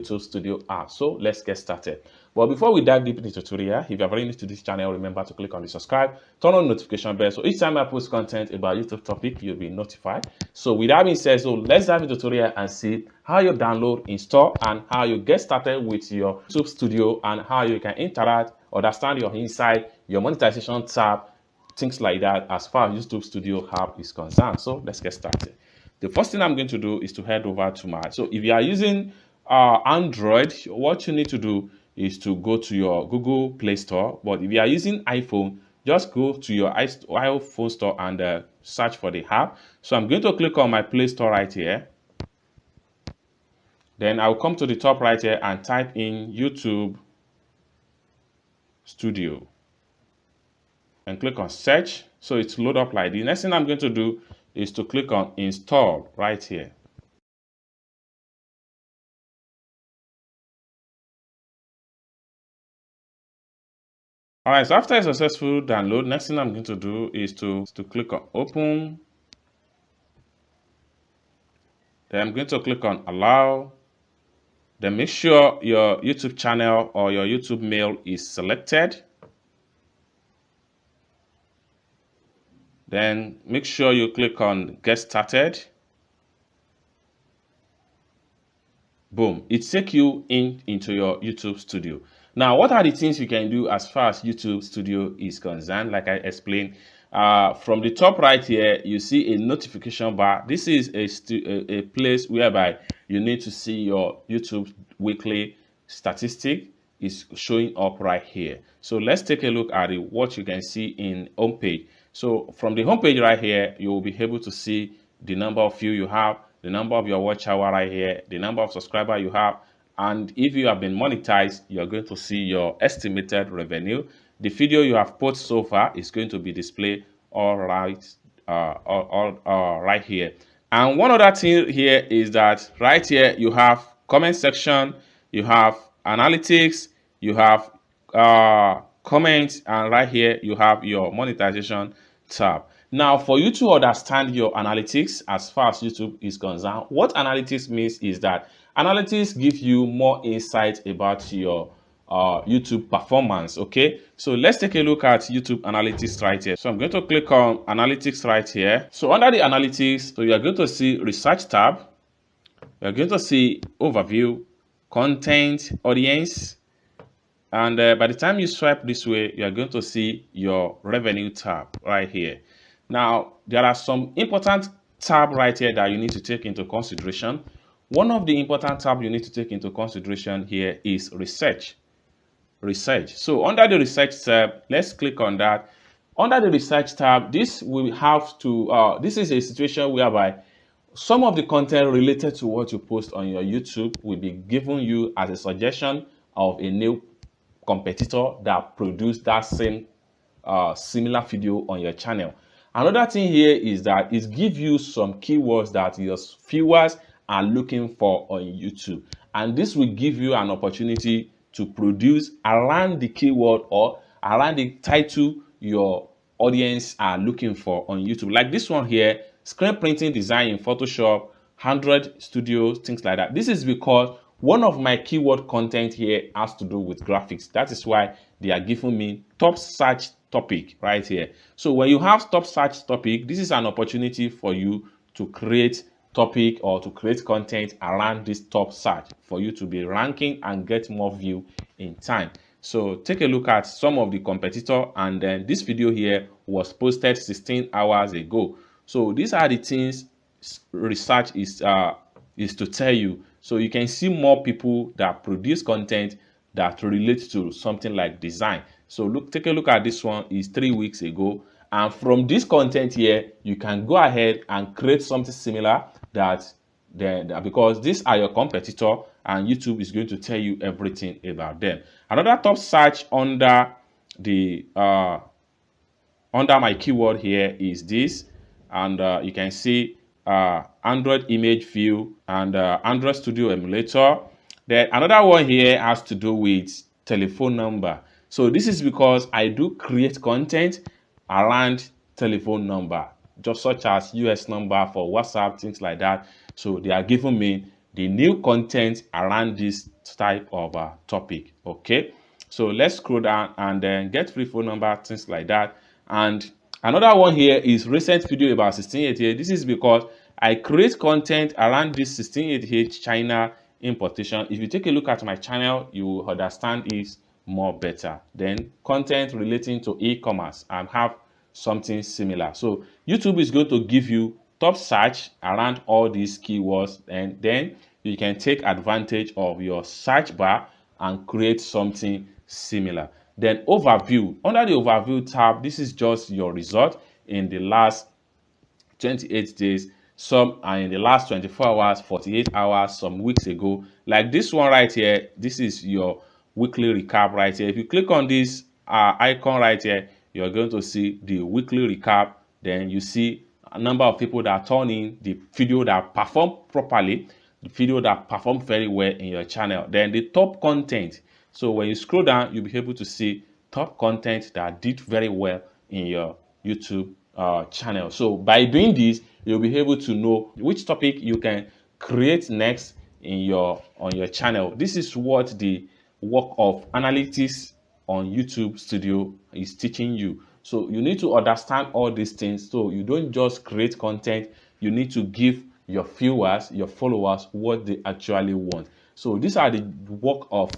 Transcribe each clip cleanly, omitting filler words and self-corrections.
YouTube Studio app. So let's get started. But before we dive deep into the tutorial, if you are very new to this channel, remember to click on the subscribe, turn on the notification bell. So each time I post content about YouTube topic, you'll be notified. So with that being said, so let's dive into the tutorial and see how you download, install, and how you get started with your YouTube Studio and how you can interact, understand your insight, your monetization tab, things like that as far as YouTube Studio app is concerned. So let's get started. The first thing I'm going to do is to head over to so if you are using Android, what you need to do is to go to your Google Play Store. But if you are using iPhone, just go to your iPhone store and search for the app. So I'm going to click on my Play Store right here. Then I'll come to the top right here and type in YouTube Studio and click on search. So it's load up like this. Next thing I'm going to do is to click on install right here. All right, so after a successful download, next thing I'm going to do is to click on open. Then I'm going to click on allow. Then make sure your YouTube channel or your YouTube mail is selected. Then make sure you click on get started. Boom, it takes you into your YouTube Studio. Now, what are the things you can do as far as YouTube Studio is concerned? Like I explained, from the top right here, you see a notification bar. This is a place whereby you need to see your YouTube weekly statistic is showing up right here. So let's take a look at what you can see in homepage. So from the homepage right here, you will be able to see the number of views you have, the number of your watch hour right here, the number of subscribers you have, and if you have been monetized, you're going to see your estimated revenue. The video you have put so far is going to be displayed right here. And one other thing here is that right here you have comment section, you have analytics, you have comments, and right here you have your monetization tab. Now, for you to understand your analytics as far as YouTube is concerned, what analytics means is that analytics give you more insight about your YouTube performance. Okay, so let's take a look at YouTube analytics right here. So I'm going to click on analytics right here. So under the analytics, so you are going to see research tab. You're going to see overview, content, audience, and by the time you swipe this way, you are going to see your revenue tab right here. Now, there are some important tabs right here that you need to take into consideration. One of the important tabs you need to take into consideration here is research. So under the research tab, let's click on that. Under the research tab, this will have to, this is a situation whereby some of the content related to what you post on your YouTube will be given you as a suggestion of a new competitor that produced that same similar video on your channel. Another thing here is that it gives you some keywords that your viewers are looking for on YouTube, and this will give you an opportunity to produce around the keyword or around the title your audience are looking for on YouTube. Like this one here, screen printing design in Photoshop, 100 studios, things like that. This is because one of my keyword content here has to do with graphics. That is why they are giving me top search topic right here. So when you have top search topic, this is an opportunity for you to create topic or to create content around this top search for you to be ranking and get more view in time. So take a look at some of the competitor, and then this video here was posted 16 hours ago. So these are the things research is to tell you. So you can see more people that produce content that relates to something like design. So look, take a look at this one, is 3 weeks ago. And from this content here, you can go ahead and create something similar that because these are your competitor and YouTube is going to tell you everything about them. Another top search under the under my keyword here is this, and you can see Android image view and Android Studio emulator. Then another one here has to do with telephone number. So this is because I do create content around telephone number, just such as US number for WhatsApp, things like that. So they are giving me the new content around this type of topic. Okay, so let's scroll down and then get free phone number, things like that. And another one here is recent video about 1688. This is because I create content around this 1688 China importation. If you take a look at my channel, you will understand it more better. Then content relating to e-commerce and have something similar. So YouTube is going to give you top search around all these keywords, and then you can take advantage of your search bar and create something similar. Then overview. Under the overview tab, this is just your result in the last 28 days. Some are in the last 24 hours, 48 hours, some weeks ago. Like this one right here, this is your weekly recap right here. If you click on this icon right here, you're going to see the weekly recap. Then you see a number of people that turn in, the video that perform properly, the video that perform very well in your channel. Then the top content. So when you scroll down, you'll be able to see top content that did very well in your YouTube channel. So by doing this, you'll be able to know which topic you can create next on your channel. This is what the work of analytics on YouTube Studio is teaching you. So you need to understand all these things. So you don't just create content, you need to give your viewers, your followers, what they actually want. So these are the work of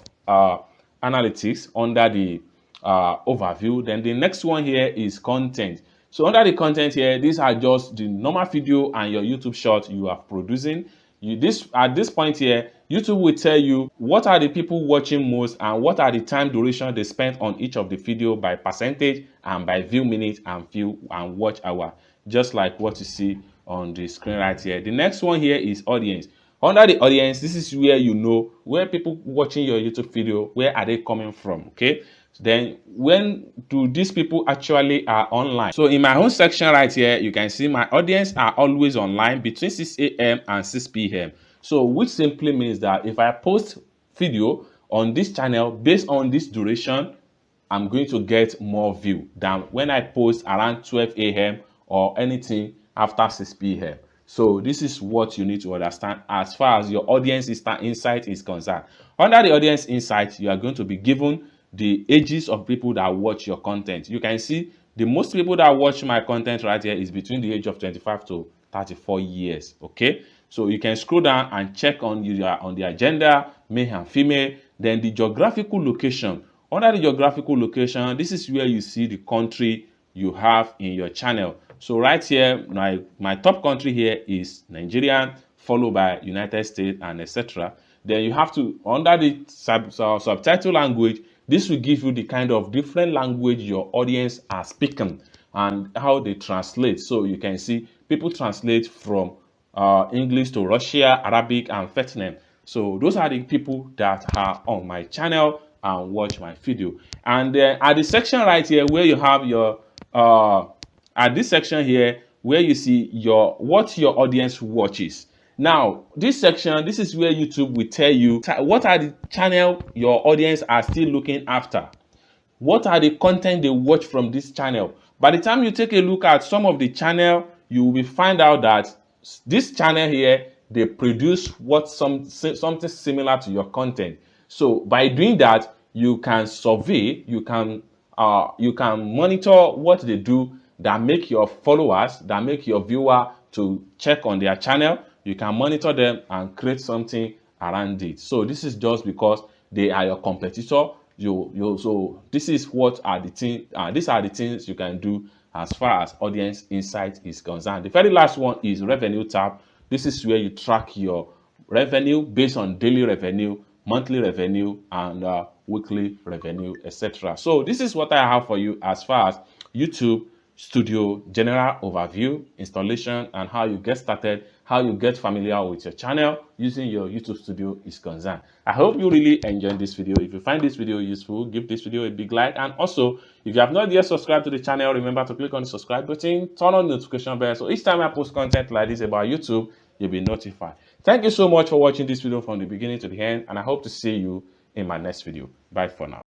analytics under the overview. Then the next one here is content. So under the content here, these are just the normal video and your YouTube short you are producing. At this point here, YouTube will tell you what are the people watching most and what are the time duration they spent on each of the video by percentage and by view minute and view and watch hour, just like what you see on the screen right here. The next one here is audience. Under the audience, this is where you know where people watching your YouTube video, where are they coming from, okay? Then when do these people actually are online? So in my own section right here, you can see my audience are always online between 6 a.m. and 6 p.m. So which simply means that if I post video on this channel based on this duration, I'm going to get more view than when I post around 12 a.m. or anything after 6 p.m. So this is what you need to understand as far as your audience insight is concerned. Under the audience insight, you are going to be given the ages of people that watch your content. You can see the most people that watch my content right here is between the age of 25 to 34 years. Okay, so you can scroll down and check on the agenda, male and female. Then the geographical location. Under the geographical location, this is where you see the country you have in your channel. So right here, my top country here is Nigeria, followed by United States and etc. Then you have to, under the subtitle language, this will give you the kind of different language your audience are speaking and how they translate. So you can see people translate from English to Russia, Arabic, and Vietnam. So those are the people that are on my channel and watch my video. And then at the section right here where you have your at this section here where you see what your audience watches. Now this section, this is where YouTube will tell you what are the channel your audience are still looking after, what are the content they watch from this channel. By the time you take a look at some of the channel, you will find out that this channel here, they produce something similar to your content. So by doing that, you can survey, you can monitor what they do that make your followers, that make your viewer to check on their channel. You can monitor them and create something around it. So this is just because they are your competitor. So this is what are the things. These are the things you can do as far as audience insight is concerned. The very last one is revenue tab. This is where you track your revenue based on daily revenue, monthly revenue, and weekly revenue, etc. So this is what I have for you as far as YouTube Studio general overview, installation, and how you get started, how you get familiar with your channel using your YouTube Studio is concerned. I hope you really enjoyed this video. If you find this video useful, give this video a big like, and also if you have not yet subscribed to the channel, remember to click on the subscribe button, turn on the notification bell, so each time I post content like this about YouTube, you'll be notified. Thank you so much for watching this video from the beginning to the end, and I hope to see you in my next video. Bye for now.